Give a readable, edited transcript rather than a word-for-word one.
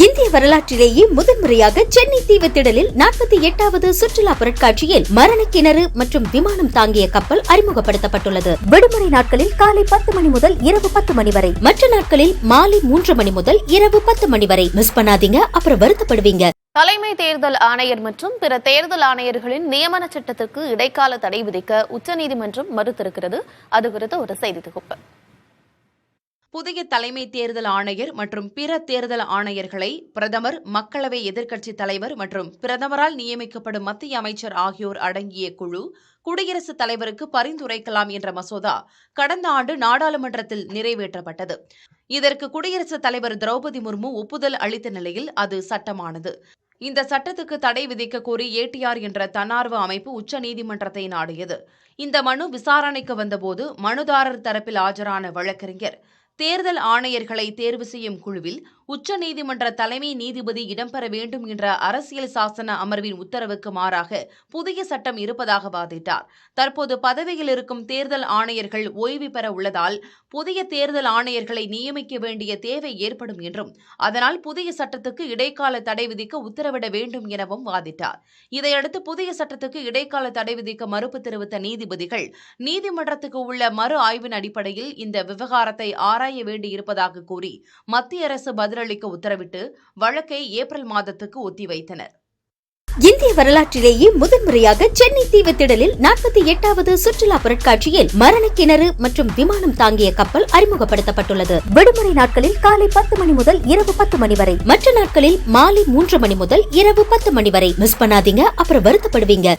இந்திய வரலாற்றிலேயே முதன்முறையாக சென்னை தீவுத்திடலில் 48வது சுற்றுலா பொருட்காட்சியில் மரண கிணறு மற்றும் விமானம் தாங்கிய கப்பல் அறிமுகப்படுத்தப்பட்டுள்ளது. விடுமுறை நாட்களில் காலை 10 மணி முதல் இரவு 10 மணி வரை, மற்ற நாட்களில் மாலை 3 மணி முதல் இரவு 10 மணி வரை. மிஸ் பண்ணாதீங்க, அப்புறம் வருத்தப்படுவீங்க. தலைமை தேர்தல் ஆணையர் மற்றும் பிற தேர்தல் ஆணையர்களின் நியமன சட்டத்திற்கு இடைக்கால தடை விதிக்க உச்சநீதிமன்றம் மறுத்திருக்கிறது. அது குறித்த ஒரு செய்தி தொகுப்பு. புதிய தலைமை தேர்தல் ஆணையர் மற்றும் பிற தேர்தல் ஆணையர்களை பிரதமர், மக்களவை எதிர்க்கட்சித் தலைவர் மற்றும் பிரதமரால் நியமிக்கப்படும் மத்திய அமைச்சர் ஆகியோர் அடங்கிய குழு குடியரசுத் தலைவருக்கு பரிந்துரைக்கலாம் என்ற மசோதா கடந்த ஆண்டு நாடாளுமன்றத்தில் நிறைவேற்றப்பட்டது. இதற்கு குடியரசுத் தலைவர் திரௌபதி முர்மு ஒப்புதல் அளித்த நிலையில் அது சட்டமானது. இந்த சட்டத்துக்கு தடை விதிக்க கோரி ஏடிஆர் என்ற தன்னார்வ அமைப்பு உச்சநீதிமன்றத்தை நாடியது. இந்த மனு விசாரணைக்கு வந்தபோது மனுதாரர் தரப்பில் ஆஜரான வழக்கறிஞர், தேர்தல் ஆணையர்களை தேர்வு செய்யும் குழுவில் உச்சநீதிமன்ற தலைமை நீதிபதி இடம்பெற வேண்டும் என்ற அரசியல் சாசன அமர்வின் உத்தரவுக்கு மாறாக புதிய சட்டம் இருப்பதாக வாதிட்டார். தற்போது பதவியில் இருக்கும் தேர்தல் ஆணையர்கள் ஓய்வு பெற உள்ளதால் புதிய தேர்தல் ஆணையர்களை நியமிக்க வேண்டிய தேவை ஏற்படும் என்றும், அதனால் புதிய சட்டத்துக்கு இடைக்கால தடை விதிக்க உத்தரவிட வேண்டும் எனவும் வாதிட்டார். இதையடுத்து புதிய சட்டத்துக்கு இடைக்கால தடை விதிக்க மறுப்பு தெரிவித்த நீதிபதிகள், நீதிமன்றத்துக்கு உள்ள மறு ஆய்வின் அடிப்படையில் இந்த விவகாரத்தை ஆராய வேண்டியிருப்பதாக கூறி மத்திய அரசு பதிலளிக்க உத்தரவிட்டு வழக்கை ஏப்ரல் மாதத்துக்கு ஒத்திவைத்தனர். இந்திய வரலாற்றிலேயே முதன்முறையாக சென்னை தீவுத்திடலில் 48வது சுற்றுலா பொருட்காட்சியில் மரண கிணறு மற்றும் விமானம் தாங்கிய கப்பல் அறிமுகப்படுத்தப்பட்டுள்ளது. விடுமுறை நாட்களில் காலை 10 மணி முதல் இரவு 10 மணி வரை, மற்ற நாட்களில் மாலை 3 மணி முதல் இரவு 10 மணி வரை. மிஸ் பண்ணாதீங்க, அப்புறம் வருத்தப்படுவீங்க.